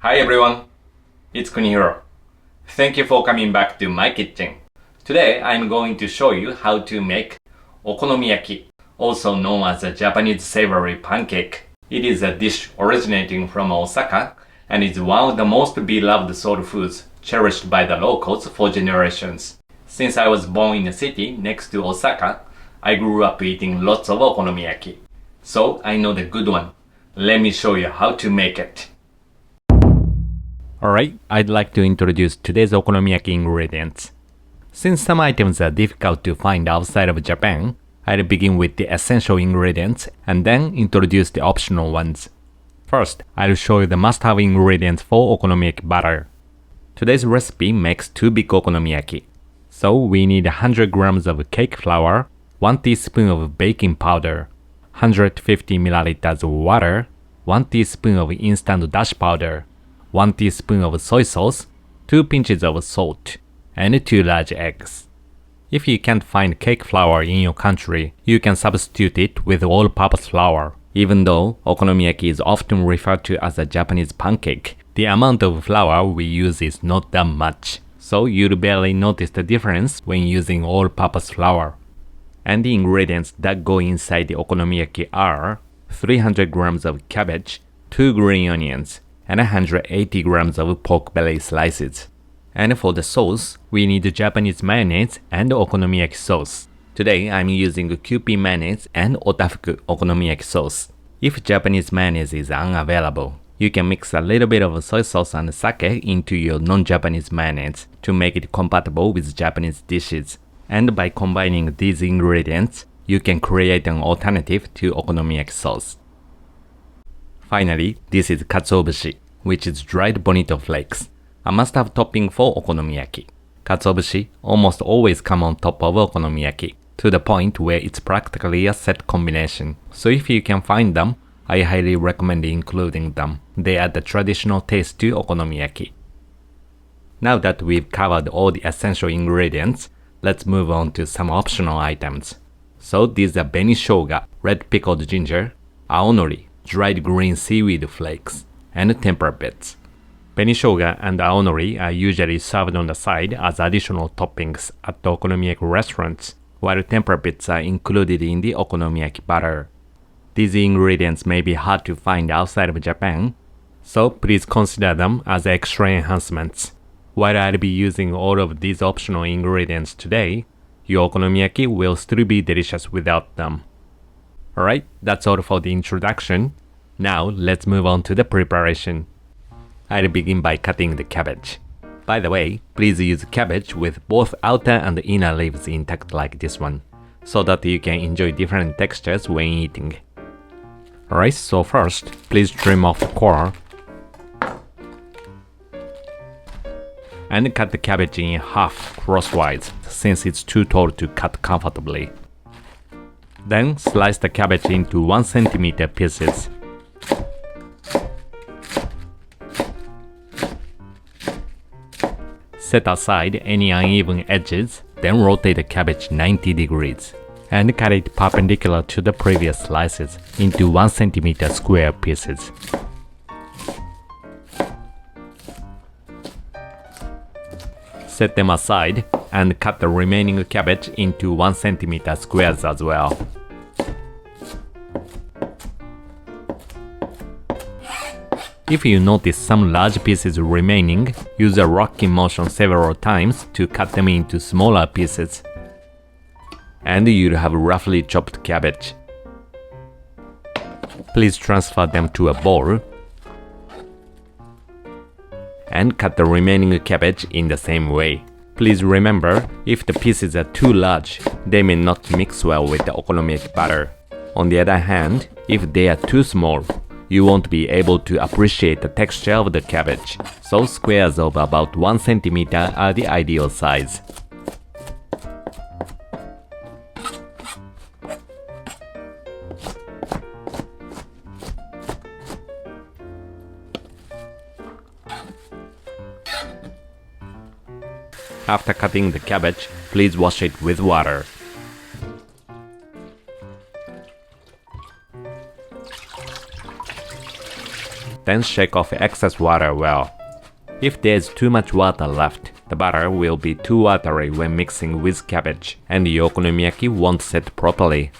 Hi everyone, it's Kunihiro. Thank you for coming back to my kitchen. Today I'm going to show you how to make okonomiyaki, also known as a Japanese savory pancake. It is a dish originating from Osaka and is one of the most beloved soul foods cherished by the locals for generations. Since I was born in a city next to Osaka, I grew up eating lots of okonomiyaki. So I know the good one. Let me show you how to make it. Alright, I'd like to introduce today's okonomiyaki ingredients. Since some items are difficult to find outside of Japan, I'll begin with the essential ingredients and then introduce the optional ones. First, I'll show you the must-have ingredients for okonomiyaki batter. Today's recipe makes 2 big okonomiyaki. So we need 100 grams of cake flour, 1 teaspoon of baking powder, 150 milliliters of water, 1 teaspoon of instant dashi powder, 1 teaspoon of soy sauce, 2 pinches of salt, and 2 large eggs. If you can't find cake flour in your country, you can substitute it with all-purpose flour. Even though okonomiyaki is often referred to as a Japanese pancake, the amount of flour we use is not that much, so you'll barely notice the difference when using all-purpose flour. And the ingredients that go inside the okonomiyaki are 300 grams of cabbage, 2 green onions, and 180 grams of pork belly slices. And for the sauce, we need Japanese mayonnaise and okonomiyaki sauce. Today, I'm using Kewpie mayonnaise and Otafuku okonomiyaki sauce. If Japanese mayonnaise is unavailable, you can mix a little bit of soy sauce and sake into your non-Japanese mayonnaise to make it compatible with Japanese dishes. And by combining these ingredients, you can create an alternative to okonomiyaki sauce. Finally, this is katsuobushi, which is dried bonito flakes, a must-have topping for okonomiyaki. Katsuobushi almost always come on top of okonomiyaki, to the point where it's practically a set combination. So if you can find them, I highly recommend including them. They add the traditional taste to okonomiyaki. Now that we've covered all the essential ingredients, let's move on to some optional items. So these are benishoga, red pickled ginger, aonori, dried green seaweed flakes, and tempura bits. Benishoga and aonori are usually served on the side as additional toppings at the okonomiyaki restaurants, while tempura bits are included in the okonomiyaki batter. These ingredients may be hard to find outside of Japan, so please consider them as extra enhancements. While I'll be using all of these optional ingredients today, your okonomiyaki will still be delicious without them. Alright, that's all for the introduction. Now let's move on to the preparation. I'll begin by cutting the cabbage. By the way, please use cabbage with both outer and inner leaves intact like this one, so that you can enjoy different textures when eating. Alright, so first, please trim off the core and cut the cabbage in half crosswise since it's too tall to cut comfortably. Then slice the cabbage into 1 cm pieces. Set aside any uneven edges, then rotate the cabbage 90 degrees and cut it perpendicular to the previous slices into 1 cm square pieces. Set them aside and cut the remaining cabbage into 1 cm squares as well. If you notice some large pieces remaining, use a rocking motion several times to cut them into smaller pieces. And you'll have roughly chopped cabbage. Please transfer them to a bowl and cut the remaining cabbage in the same way. Please remember, if the pieces are too large, they may not mix well with the okonomiyaki batter. On the other hand, if they are too small, you won't be able to appreciate the texture of the cabbage, so squares of about 1 cm are the ideal size. After cutting the cabbage, please wash it with water. Then shake off excess water well. If there's too much water left, the batter will be too watery when mixing with cabbage, and the okonomiyaki won't set properly.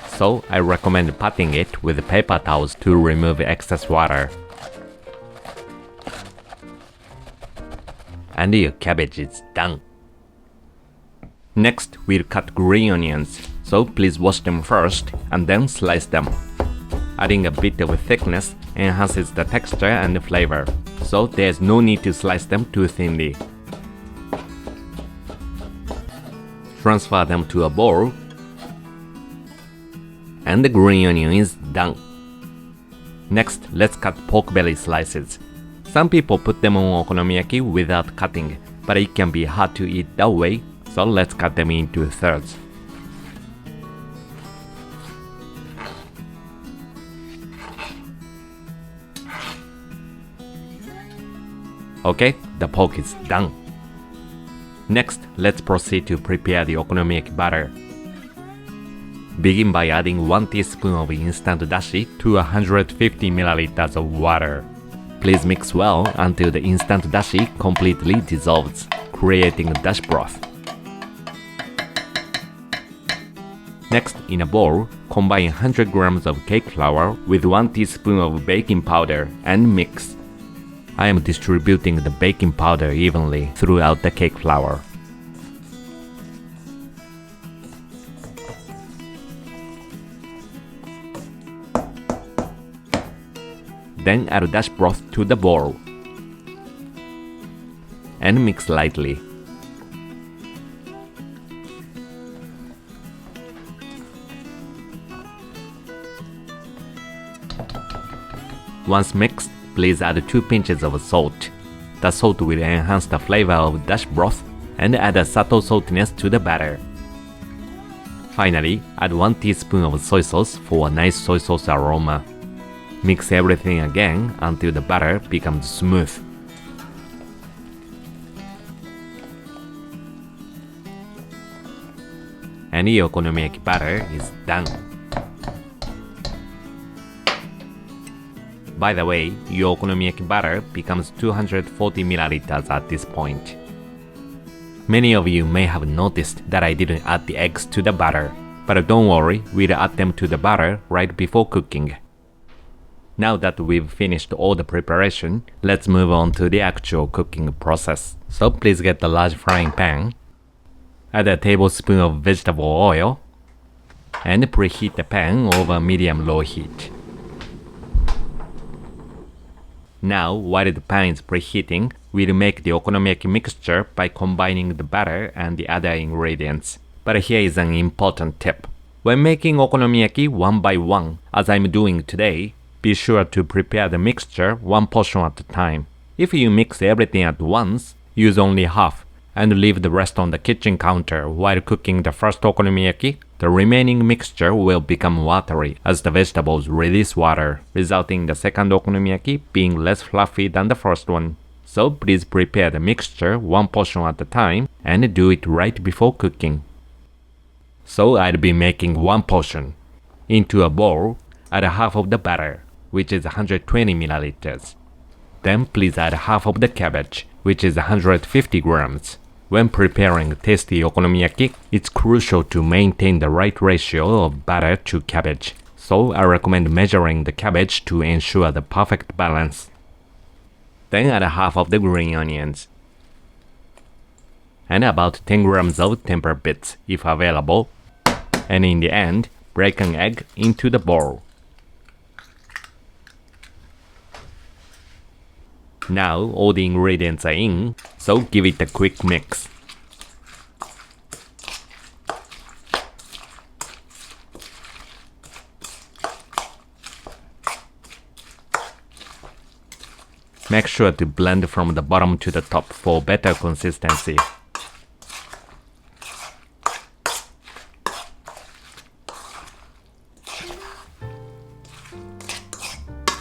So I recommend patting it with paper towels to remove excess water. And your cabbage is done. Next, we'll cut green onions, so please wash them first and then slice them. Adding a bit of thickness enhances the texture and flavor, so there's no need to slice them too thinly. Transfer them to a bowl, and the green onion is done. Next, let's cut pork belly slices. Some people put them on okonomiyaki without cutting, but it can be hard to eat that way, so let's cut them into thirds. Okay, the pork is done. Next, let's proceed to prepare the okonomiyaki batter. Begin by adding 1 teaspoon of instant dashi to 150 ml of water. Please mix well until the instant dashi completely dissolves, creating a dashi broth. Next, in a bowl, combine 100 grams of cake flour with 1 teaspoon of baking powder and mix. I am distributing the baking powder evenly throughout the cake flour. Then add dashi broth to the bowl and mix lightly. Once mixed, please add 2 pinches of salt. The salt will enhance the flavor of dashi broth and add a subtle saltiness to the batter. Finally, add 1 teaspoon of soy sauce for a nice soy sauce aroma. Mix everything again until the batter becomes smooth. And the okonomiyaki batter is done. By the way, your okonomiyaki batter becomes 240 ml at this point. Many of you may have noticed that I didn't add the eggs to the batter, but don't worry, we'll add them to the batter right before cooking. Now that we've finished all the preparation, let's move on to the actual cooking process. So please get a large frying pan, add a tablespoon of vegetable oil, and preheat the pan over medium-low heat. Now, while the pan is preheating, we'll make the okonomiyaki mixture by combining the batter and the other ingredients. But here is an important tip. When making okonomiyaki one by one, as I'm doing today, be sure to prepare the mixture 1 portion at a time. If you mix everything at once, use only half and leave the rest on the kitchen counter while cooking the first okonomiyaki. The remaining mixture will become watery as the vegetables release water, resulting in the second okonomiyaki being less fluffy than the first one. So please prepare the mixture 1 portion at a time and do it right before cooking. So I'll be making 1 portion. Into a bowl, add half of the batter, which is 120 ml. Then please add half of the cabbage, which is 150 grams. When preparing tasty okonomiyaki, it's crucial to maintain the right ratio of batter to cabbage, so I recommend measuring the cabbage to ensure the perfect balance. Then add half of the green onions, and about 10 grams of tempura bits if available, and in the end, break an egg into the bowl. Now all the ingredients are in, so give it a quick mix. Make sure to blend from the bottom to the top for better consistency.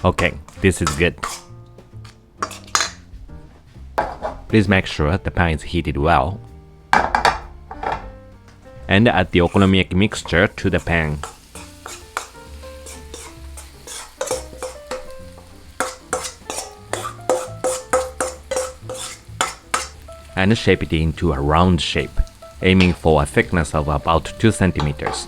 Okay, this is good. Please make sure the pan is heated well. And add the okonomiyaki mixture to the pan. and shape it into a round shape, aiming for a thickness of about 2 centimeters.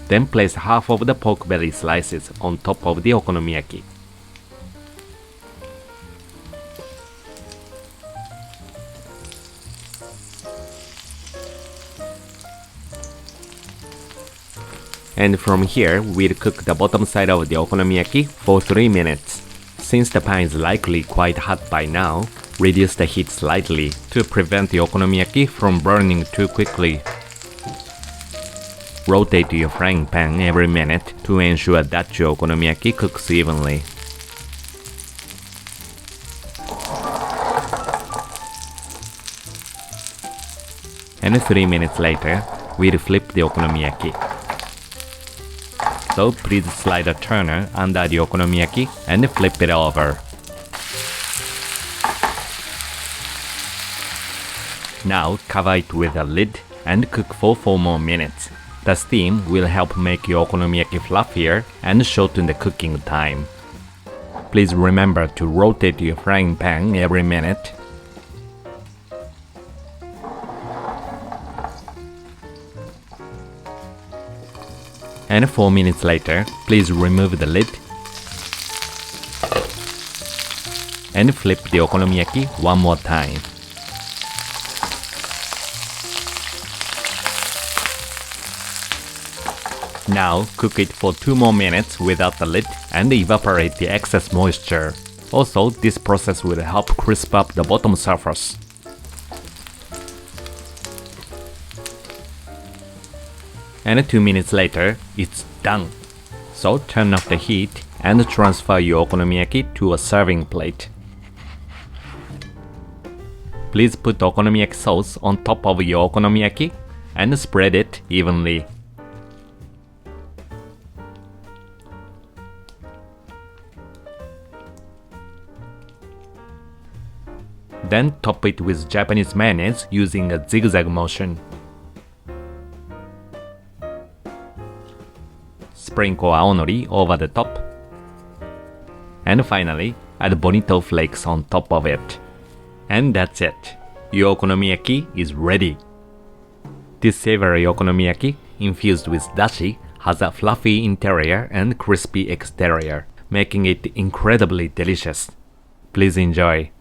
Then place half of the pork belly slices on top of the okonomiyaki. And from here, we'll cook the bottom side of the okonomiyaki for 3 minutes. Since the pan is likely quite hot by now, reduce the heat slightly to prevent the okonomiyaki from burning too quickly. Rotate your frying pan every minute to ensure that your okonomiyaki cooks evenly. And 3 minutes later, we'll flip the okonomiyaki. So please slide a turner under the okonomiyaki and flip it over. Now cover it with a lid and cook for 4 more minutes. The steam will help make your okonomiyaki fluffier and shorten the cooking time. Please remember to rotate your frying pan every minute. And 4 minutes later, please remove the lid and flip the okonomiyaki one more time. Now cook it for 2 more minutes without the lid and evaporate the excess moisture. Also, this process will help crisp up the bottom surface. And 2 minutes later, it's done. So turn off the heat and transfer your okonomiyaki to a serving plate. Please put okonomiyaki sauce on top of your okonomiyaki and spread it evenly. Then top it with Japanese mayonnaise using a zigzag motion. Sprinkle aonori over the top. And finally, add bonito flakes on top of it. And that's it. Your okonomiyaki is ready. This savory okonomiyaki, infused with dashi, has a fluffy interior and crispy exterior, making it incredibly delicious. Please enjoy.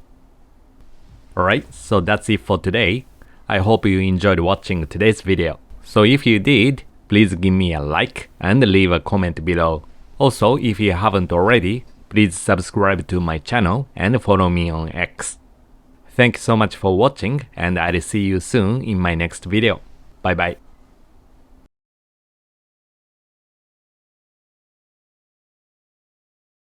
Alright, so that's it for today. I hope you enjoyed watching today's video. So if you did, please give me a like and leave a comment below. Also, if you haven't already, please subscribe to my channel and follow me on X. Thank you so much for watching, and I'll see you soon in my next video. Bye bye.